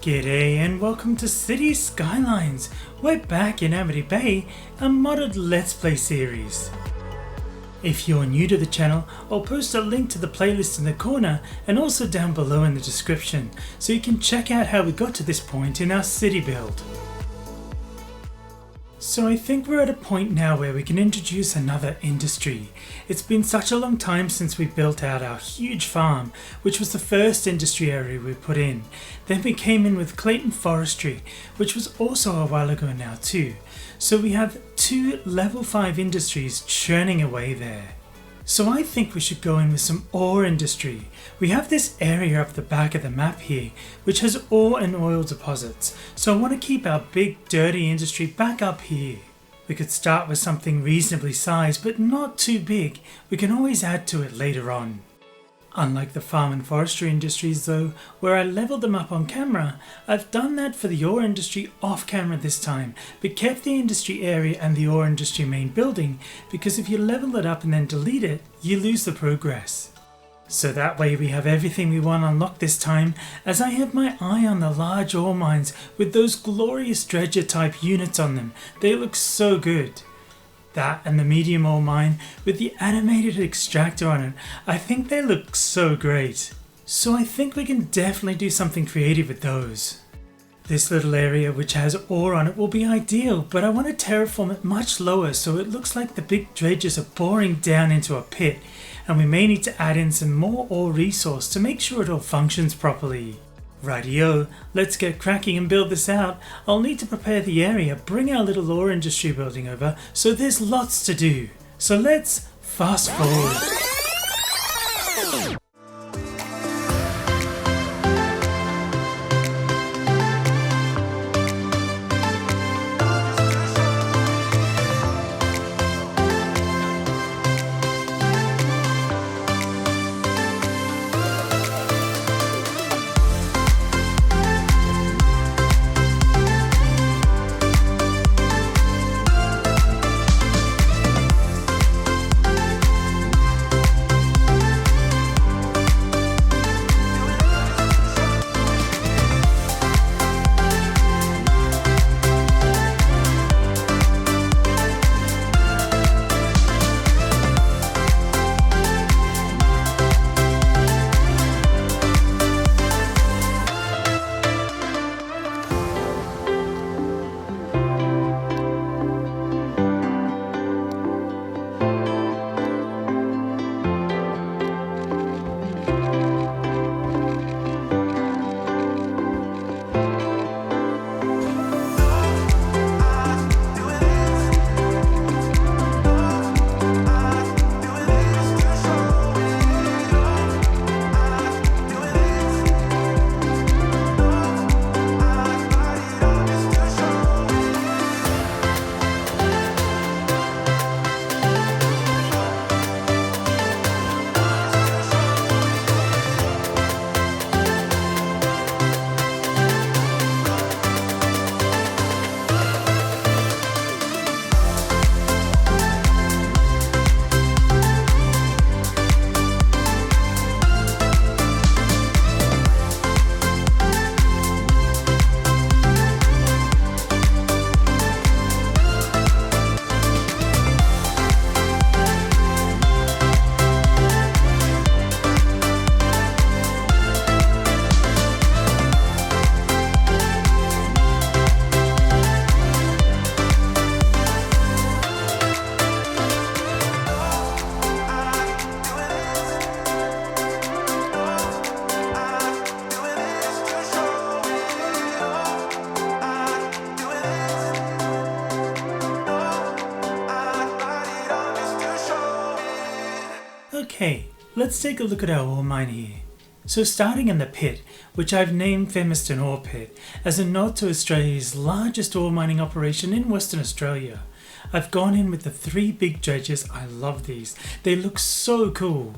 G'day and welcome to City Skylines. We're back in Amity Bay, a modded Let's Play series. If you're new to the channel, I'll post a link to the playlist in the corner and also down below in the description, so you can check out how we got to this point in our city build. So I think we're at a point now where we can introduce another industry. It's been such a long time since we built out our huge farm, which was the first industry area we put in. Then we came in with Clayton Forestry, which was also a while ago now too. So we have 2 level 5 industries churning away there. So I think we should go in with some ore industry. We have this area up the back of the map here, which has ore and oil deposits, so I want to keep our big dirty industry back up here. We could start with something reasonably sized, but not too big. We can always add to it later on. Unlike the farm and forestry industries though, where I leveled them up on camera, I've done that for the ore industry off camera this time, but kept the industry area and the ore industry main building, because if you level it up and then delete it, you lose the progress. So that way we have everything we want unlocked this time, as I have my eye on the large ore mines with those glorious dredger type units on them. They look so good. That and the medium ore mine with the animated extractor on it, I think they look so great. So I think we can definitely do something creative with those. This little area which has ore on it will be ideal, but I want to terraform it much lower so it looks like the big dredgers are boring down into a pit, and we may need to add in some more ore resource to make sure it all functions properly. Rightio, let's get cracking and build this out. I'll need to prepare the area, bring our little ore industry building over, so there's lots to do. So let's fast forward. Okay, let's take a look at our ore mine here. So starting in the pit, which I've named Femiston Ore Pit, as a nod to Australia's largest ore mining operation in Western Australia. I've gone in with the 3 big dredgers. I love these, they look so cool.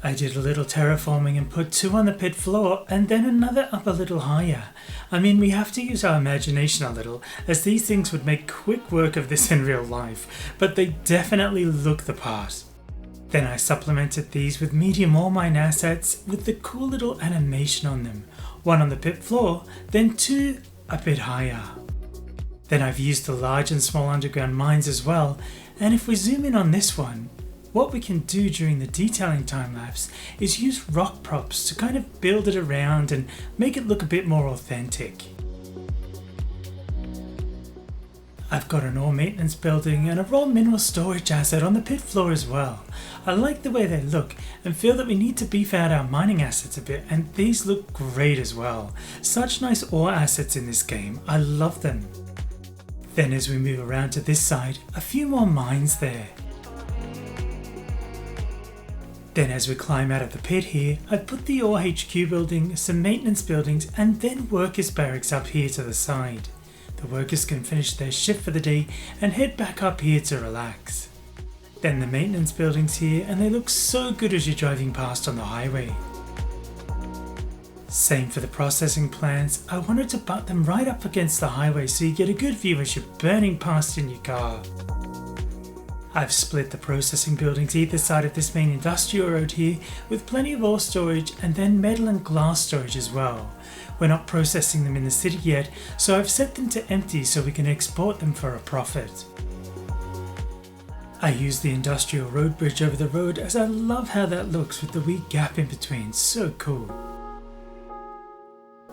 I did a little terraforming and put 2 on the pit floor and then another up a little higher. I mean, we have to use our imagination a little, as these things would make quick work of this in real life, but they definitely look the part. Then I supplemented these with medium ore mine assets with the cool little animation on them, one on the pit floor, then two a bit higher. Then I've used the large and small underground mines as well, and if we zoom in on this one, what we can do during the detailing time lapse is use rock props to kind of build it around and make it look a bit more authentic. I've got an ore maintenance building and a raw mineral storage asset on the pit floor as well. I like the way they look and feel that we need to beef out our mining assets a bit, and these look great as well. Such nice ore assets in this game, I love them. Then as we move around to this side, a few more mines there. Then as we climb out of the pit here, I've put the ore HQ building, some maintenance buildings and then workers barracks up here to the side. The workers can finish their shift for the day and head back up here to relax. Then the maintenance buildings here, and they look so good as you're driving past on the highway. Same for the processing plants. I wanted to butt them right up against the highway so you get a good view as you're burning past in your car. I've split the processing buildings either side of this main industrial road here with plenty of ore storage and then metal and glass storage as well. We're not processing them in the city yet, so I've set them to empty so we can export them for a profit. I use the industrial road bridge over the road as I love how that looks with the wee gap in between, so cool.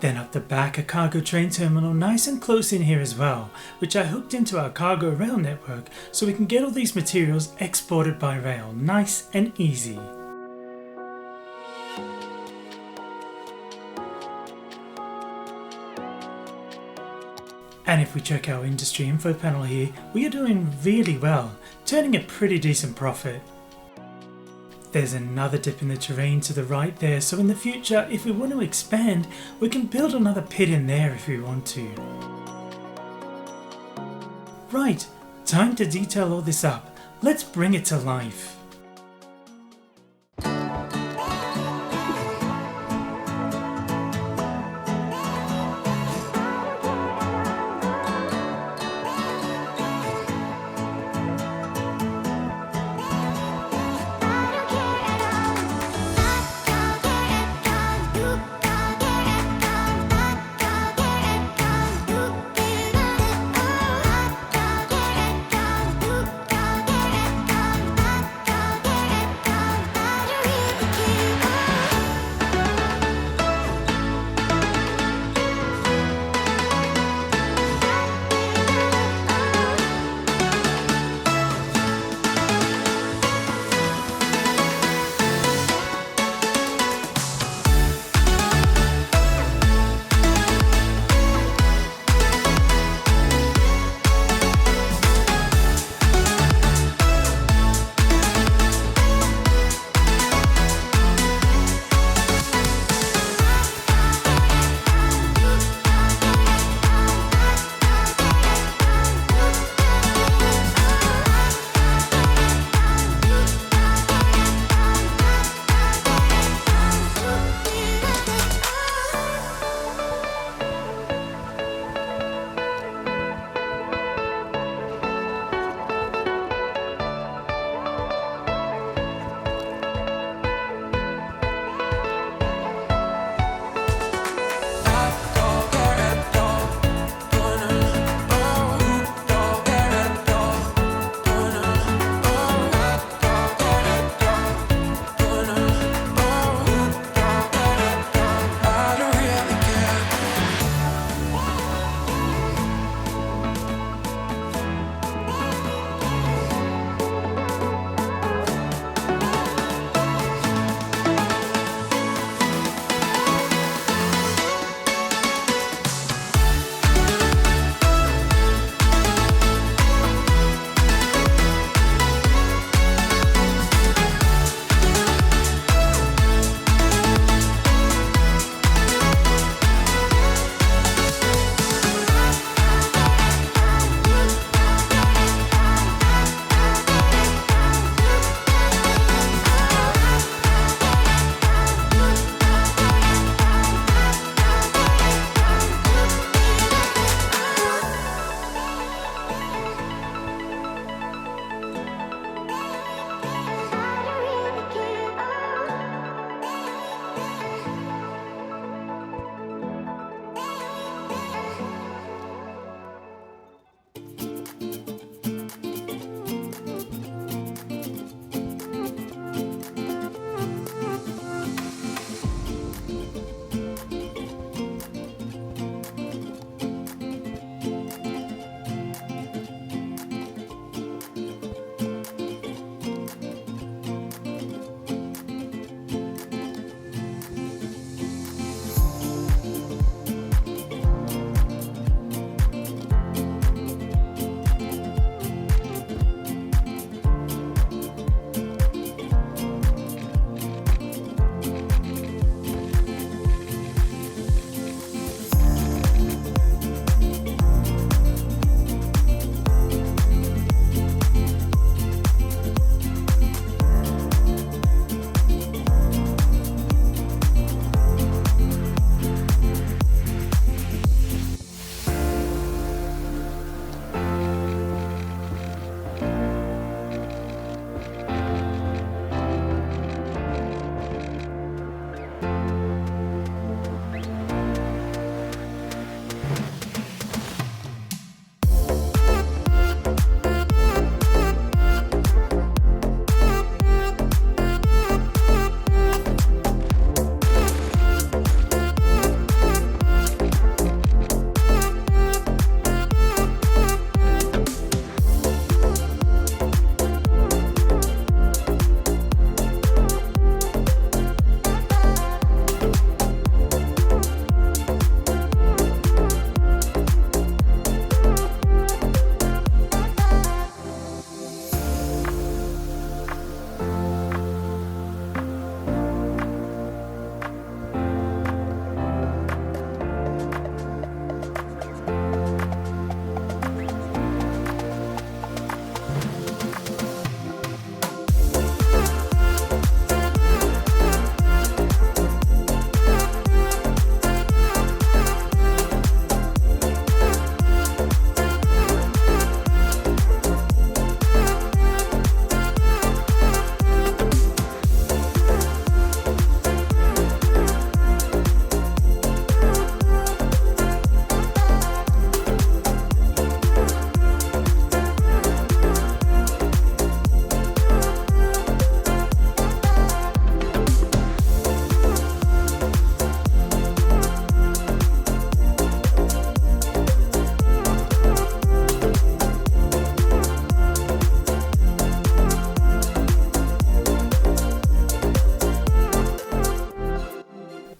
Then up the back, a cargo train terminal nice and close in here as well, which I hooked into our cargo rail network so we can get all these materials exported by rail, nice and easy. And if we check our industry info panel here, we are doing really well, turning a pretty decent profit. There's another dip in the terrain to the right there, so in the future, if we want to expand, we can build another pit in there if we want to. Right, time to detail all this up. Let's bring it to life.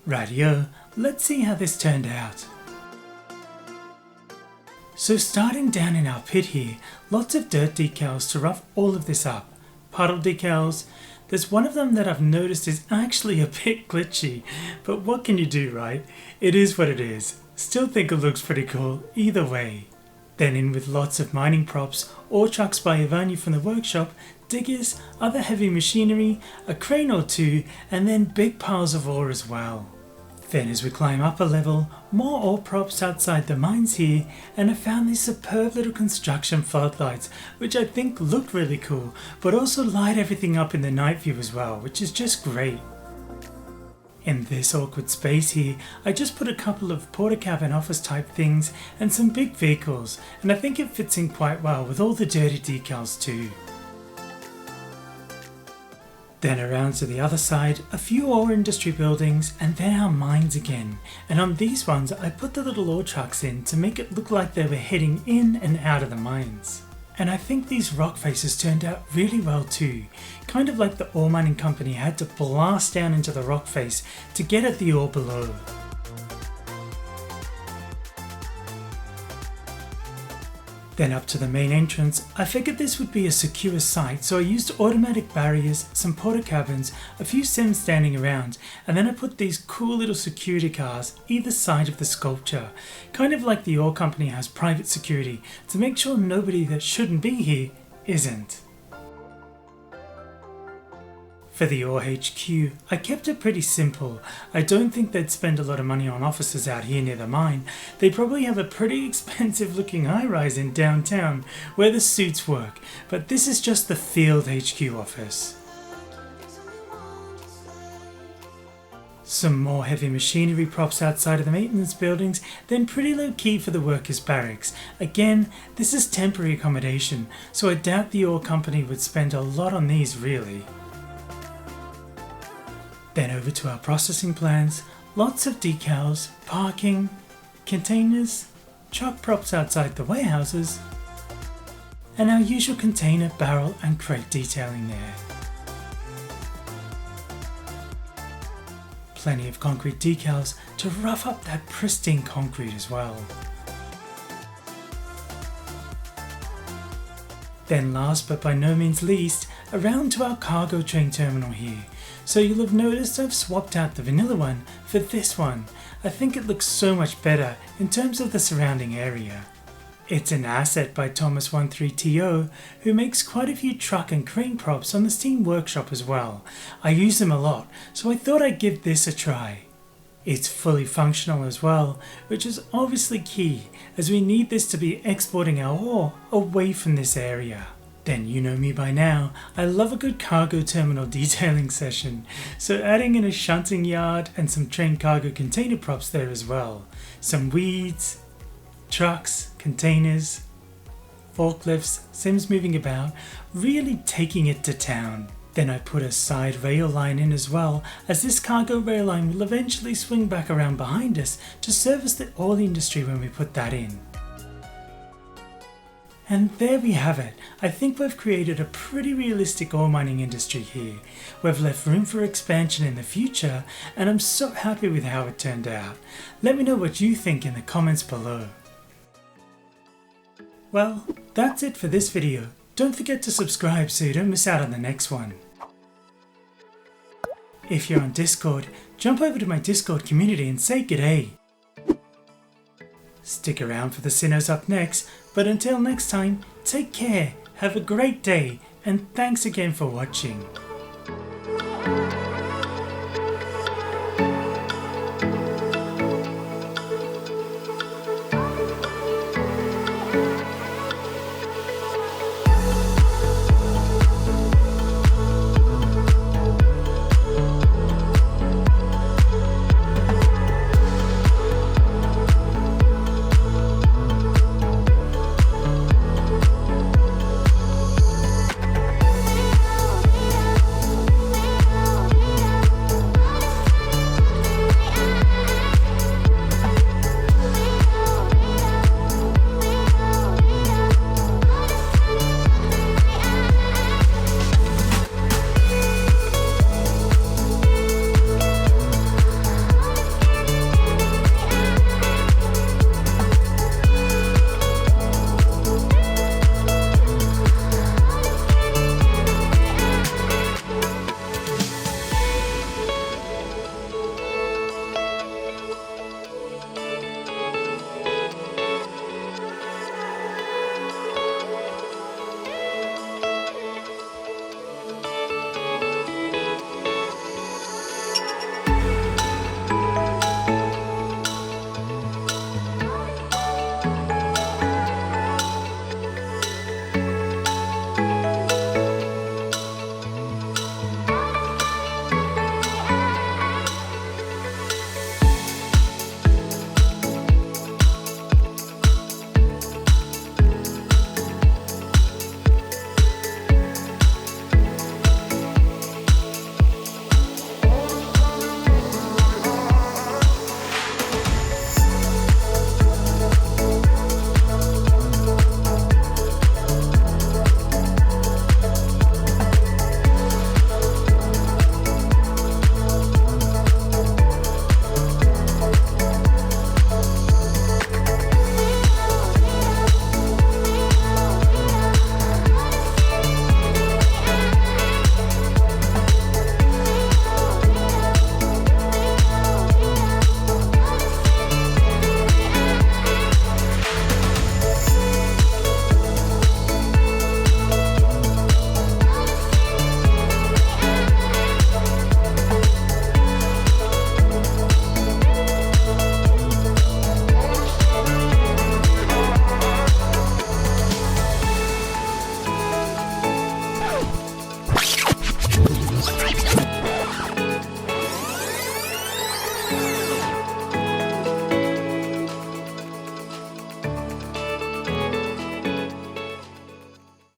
Rightio, let's see how this turned out. So starting down in our pit here, lots of dirt decals to rough all of this up. Puddle decals. There's one of them that I've noticed is actually a bit glitchy, but what can you do, right? It is what it is. Still think it looks pretty cool either way. Then in with lots of mining props, ore trucks by Ivani from the workshop, diggers, other heavy machinery, a crane or two, and then big piles of ore as well. Then as we climb up a level, more ore props outside the mines here, and I found these superb little construction floodlights, which I think look really cool, but also light everything up in the night view as well, which is just great. In this awkward space here, I just put a couple of porta cabin office type things and some big vehicles, and I think it fits in quite well with all the dirty decals too. Then around to the other side, a few ore industry buildings, and then our mines again. And on these ones I put the little ore trucks in to make it look like they were heading in and out of the mines. And I think these rock faces turned out really well too, kind of like the ore mining company had to blast down into the rock face to get at the ore below. Then up to the main entrance, I figured this would be a secure site, so I used automatic barriers, some porta cabins, a few sims standing around, and then I put these cool little security cars either side of the sculpture, kind of like the ore company has private security to make sure nobody that shouldn't be here isn't. For the ore HQ, I kept it pretty simple. I don't think they'd spend a lot of money on offices out here near the mine. They probably have a pretty expensive looking high-rise in downtown where the suits work, but this is just the field HQ office. Some more heavy machinery props outside of the maintenance buildings, then pretty low key for the workers' barracks. Again, this is temporary accommodation, so I doubt the ore company would spend a lot on these really. Then over to our processing plants, lots of decals, parking, containers, truck props outside the warehouses, and our usual container, barrel and crate detailing there. Plenty of concrete decals to rough up that pristine concrete as well. Then last but by no means least, around to our cargo train terminal here. So you'll have noticed I've swapped out the vanilla one for this one. I think it looks so much better in terms of the surrounding area. It's an asset by Thomas13TO, who makes quite a few truck and crane props on the Steam Workshop as well. I use them a lot, so I thought I'd give this a try. It's fully functional as well, which is obviously key as we need this to be exporting our ore away from this area. Then you know me by now, I love a good cargo terminal detailing session, so adding in a shunting yard and some train cargo container props there as well. Some weeds, trucks, containers, forklifts, sims moving about, really taking it to town. Then I put a side rail line in as well, as this cargo rail line will eventually swing back around behind us to service the oil industry when we put that in. And there we have it. I think we've created a pretty realistic ore mining industry here. We've left room for expansion in the future, and I'm so happy with how it turned out. Let me know what you think in the comments below. Well, that's it for this video. Don't forget to subscribe so you don't miss out on the next one. If you're on Discord, jump over to my Discord community and say g'day. Stick around for the Cinnos up next, but until next time, take care, have a great day, and thanks again for watching.